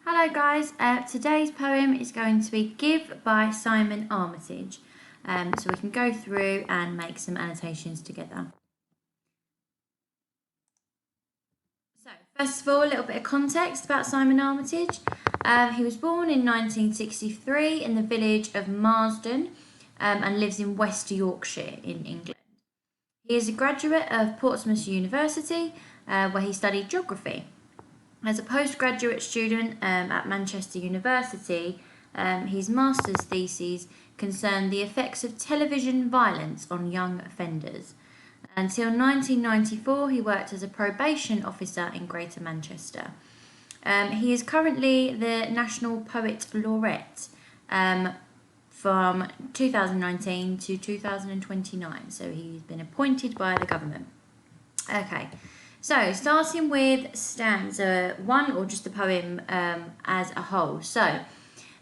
Hello guys, today's poem is going to be Give by Simon Armitage. So we can go through and make some annotations together. So first of all, a little bit of context about Simon Armitage. He was born in 1963 in the village of Marsden and lives in West Yorkshire in England. He is a graduate of Portsmouth University where he studied geography. As a postgraduate student at Manchester University, his master's thesis concerned the effects of television violence on young offenders. Until 1994, he worked as a probation officer in Greater Manchester. He is currently the National Poet Laureate from 2019 to 2029, so he's been appointed by the government. Okay. So, starting with stanza 1, or just the poem as a whole. So,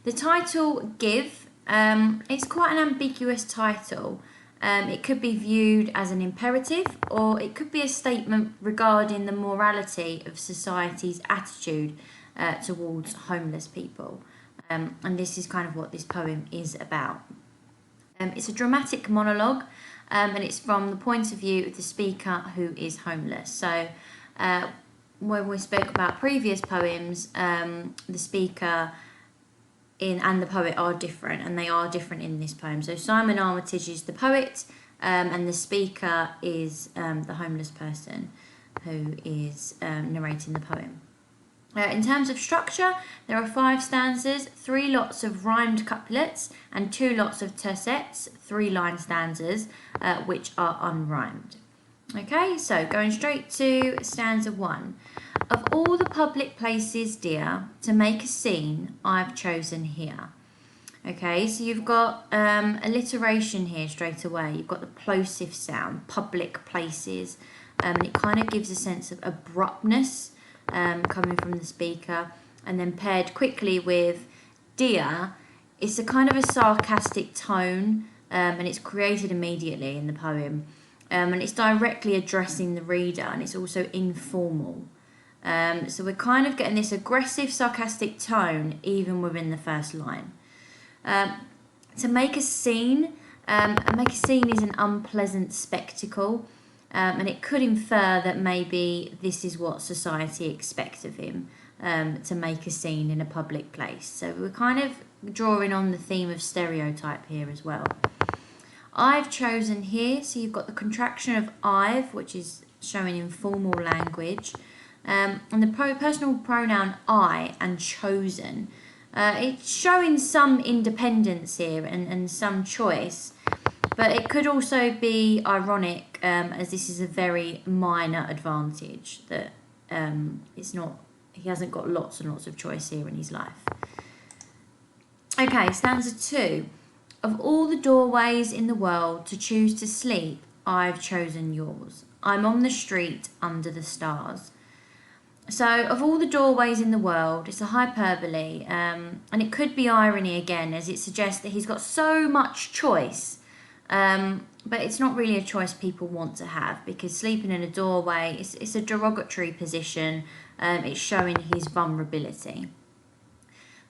the title Give, it's quite an ambiguous title. It could be viewed as an imperative, or it could be a statement regarding the morality of society's attitude towards homeless people. And this is kind of what this poem is about. It's a dramatic monologue. And it's from the point of view of the speaker who is homeless. So when we spoke about previous poems, the speaker and the poet are different, and they are different in this poem. So Simon Armitage is the poet, and the speaker is the homeless person who is narrating the poem. In terms of structure, there are 5 stanzas, 3 lots of rhymed couplets, and 2 lots of tercets, 3-line stanzas, which are unrhymed. Okay, so going straight to stanza 1. Of all the public places, dear, to make a scene, I've chosen here. Okay, so you've got alliteration here straight away. You've got the plosive sound, public places, and it kind of gives a sense of abruptness coming from the speaker, and then paired quickly with dear, it's a kind of a sarcastic tone, and it's created immediately in the poem, and it's directly addressing the reader, and it's also informal. So we're kind of getting this aggressive, sarcastic tone even within the first line. To make a scene, is an unpleasant spectacle. And it could infer that maybe this is what society expects of him, to make a scene in a public place. So we're kind of drawing on the theme of stereotype here as well. I've chosen here, so you've got the contraction of I've, which is showing informal language, and the personal pronoun I and chosen. It's showing some independence here and some choice. But it could also be ironic, as this is a very minor advantage, that he hasn't got lots and lots of choice here in his life. Okay, stanza 2. Of all the doorways in the world to choose to sleep, I've chosen yours. I'm on the street under the stars. So, of all the doorways in the world, it's a hyperbole, and it could be irony again, as it suggests that he's got so much choice. But it's not really a choice people want to have, because sleeping in a doorway it's a derogatory position. It's showing his vulnerability.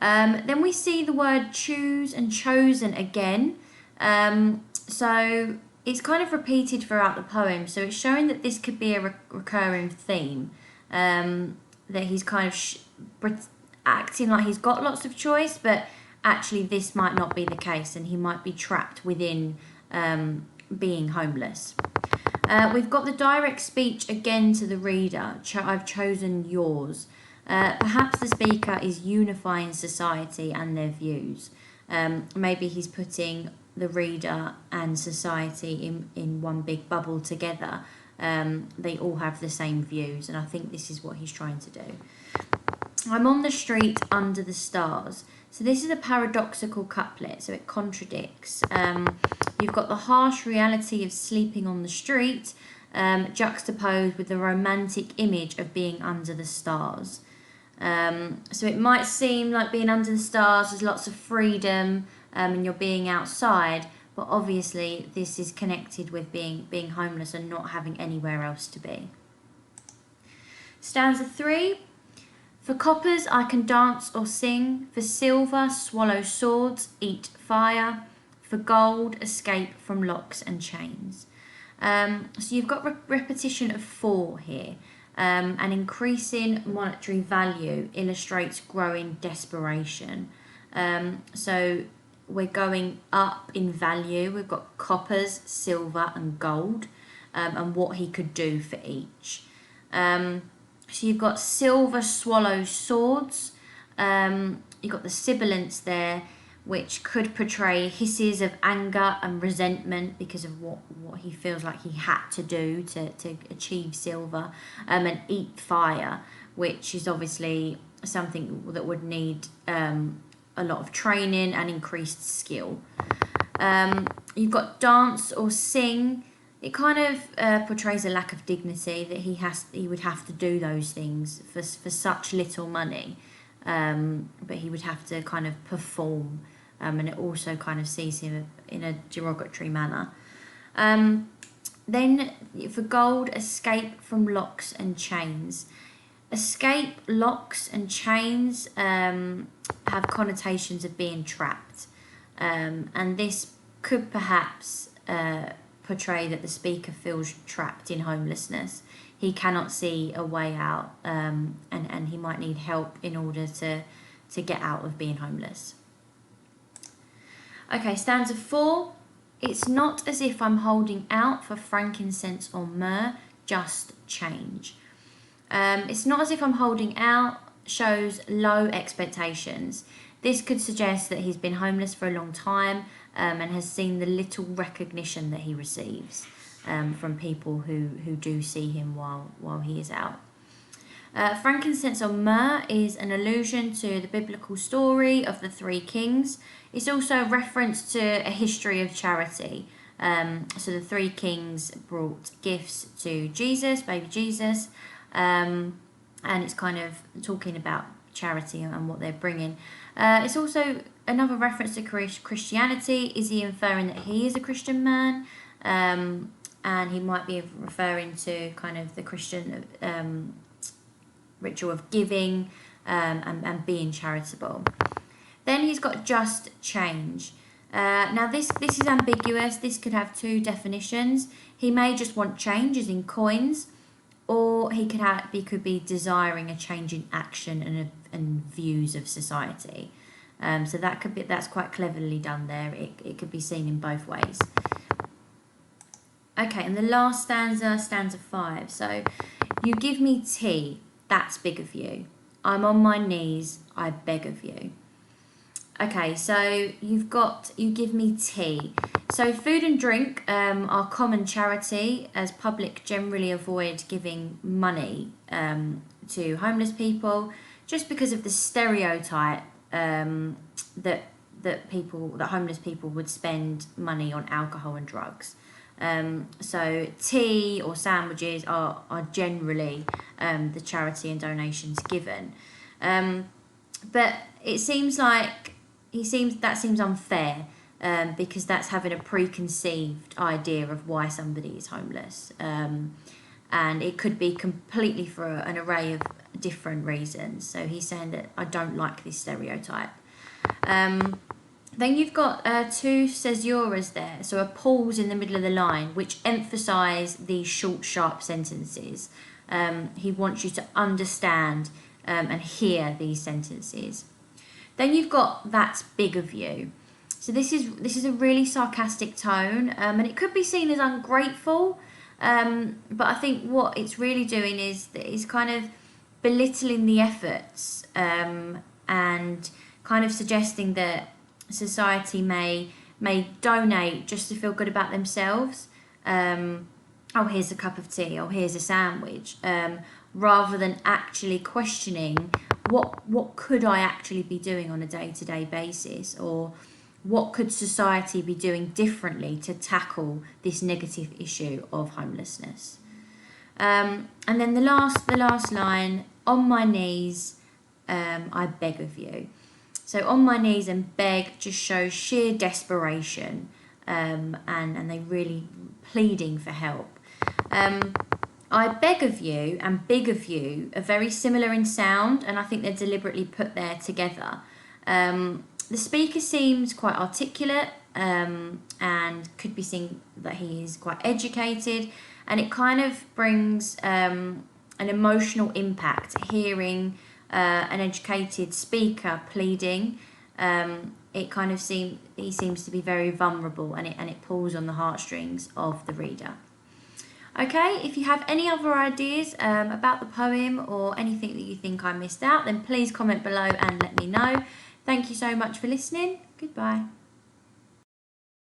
Then we see the word choose and chosen again. So it's kind of repeated throughout the poem. So it's showing that this could be a recurring theme. That he's kind of acting like he's got lots of choice, but actually this might not be the case, and he might be trapped within being homeless. We've got the direct speech again to the reader. I've chosen yours. Perhaps the speaker is unifying society and their views. Maybe he's putting the reader and society in one big bubble together. They all have the same views, and I think this is what he's trying to do. I'm on the street under the stars. So this is a paradoxical couplet, so it contradicts. You've got the harsh reality of sleeping on the street, juxtaposed with the romantic image of being under the stars. So it might seem like being under the stars, there's lots of freedom, and you're being outside, but obviously this is connected with being homeless and not having anywhere else to be. Stanza 3. For coppers, I can dance or sing. For silver, swallow swords, eat fire. For gold, escape from locks and chains. So you've got repetition of 4 here. An increasing monetary value illustrates growing desperation. So we're going up in value. We've got coppers, silver and gold, and what he could do for each. So you've got silver swallows swords. You've got the sibilants there, which could portray hisses of anger and resentment because of what he feels like he had to do to achieve silver. And eat fire, which is obviously something that would need a lot of training and increased skill. You've got dance or sing. It kind of portrays a lack of dignity, that he would have to do those things for such little money, but he would have to kind of perform, and it also kind of sees him in a derogatory manner. Then for gold, escape from locks and chains. Escape, locks and chains have connotations of being trapped, and this could perhaps portray that the speaker feels trapped in homelessness. He cannot see a way out, and he might need help in order to get out of being homeless. Okay, stanza 4. It's not as if I'm holding out for frankincense or myrrh, just change. It's not as if I'm holding out shows low expectations. This could suggest that he's been homeless for a long time, and has seen the little recognition that he receives from people who do see him while he is out. Frankincense or myrrh is an allusion to the biblical story of the 3 kings. It's also a reference to a history of charity. So the 3 kings brought gifts to Jesus, baby Jesus, and it's kind of talking about charity and what they're bringing. It's also another reference to Christianity. Is he inferring that he is a Christian man? And he might be referring to kind of the Christian ritual of giving and being charitable. Then he's got just change. Now this is ambiguous. This could have 2 definitions. He may just want change, as in coins, or he could be desiring a change in action and views of society. So that's quite cleverly done there. It could be seen in both ways. Okay, and the last stanza, stanza 5. So, you give me tea, that's big of you. I'm on my knees, I beg of you. Okay, so you give me tea. So food and drink are common charity, as public generally avoid giving money to homeless people, just because of the stereotype that homeless people would spend money on alcohol and drugs. So tea or sandwiches are generally the charity and donations given. But it seems like that seems unfair, because that's having a preconceived idea of why somebody is homeless. And it could be completely for an array of different reasons. So he's saying that I don't like this stereotype. Then you've got 2 caesuras there, so a pause in the middle of the line, which emphasise these short, sharp sentences. He wants you to understand and hear these sentences. Then you've got that's big of you. So this is a really sarcastic tone, and it could be seen as ungrateful, but I think what it's really doing is kind of belittling the efforts, and kind of suggesting that society may donate just to feel good about themselves. Oh, here's a cup of tea, or here's a sandwich, rather than actually questioning what could I actually be doing on a day-to-day basis, or what could society be doing differently to tackle this negative issue of homelessness. And then the last line, on my knees, I beg of you. So on my knees and beg just shows sheer desperation, and they really pleading for help. I beg of you and big of you are very similar in sound, and I think they're deliberately put there together. The speaker seems quite articulate, and could be seen that he is quite educated, and it kind of brings an emotional impact hearing an educated speaker pleading. It kind of he seems to be very vulnerable, and it pulls on the heartstrings of the reader. Okay, if you have any other ideas about the poem or anything that you think I missed out, then please comment below and let me know. Thank you so much for listening. Goodbye.